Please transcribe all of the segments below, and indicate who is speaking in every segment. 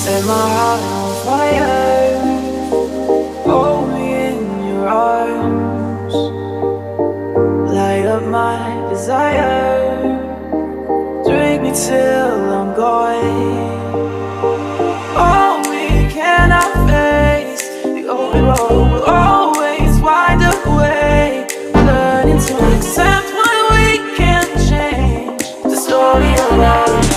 Speaker 1: Set my heart on fire. Hold me in your arms. Light up my desire. Drink me till I'm gone. Oh, we cannot face the open road. We'll always wind up away. Learning to accept what we can't change. The story of our lives.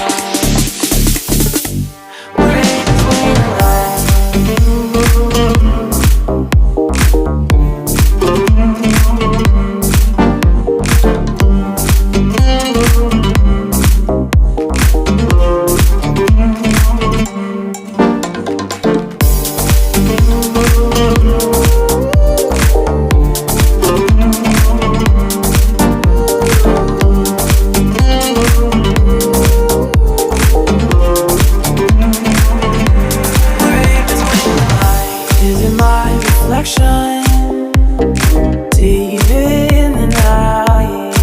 Speaker 1: Deep in the night,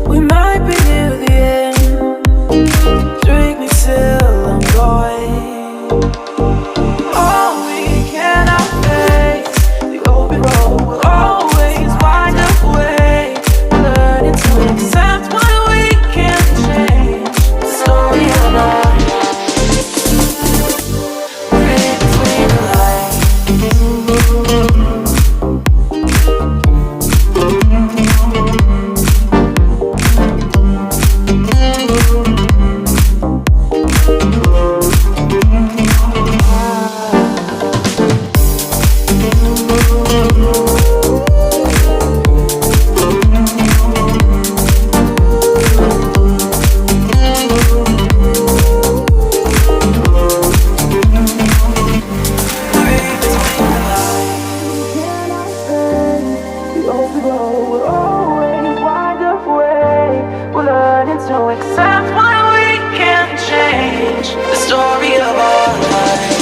Speaker 1: we might be near the end. Drink me till I'm gone. Oh, we cannot face the open road. We'll always wind up away. Learning to accept what we can't change. The story of our to accept what we can't change. The story of our life.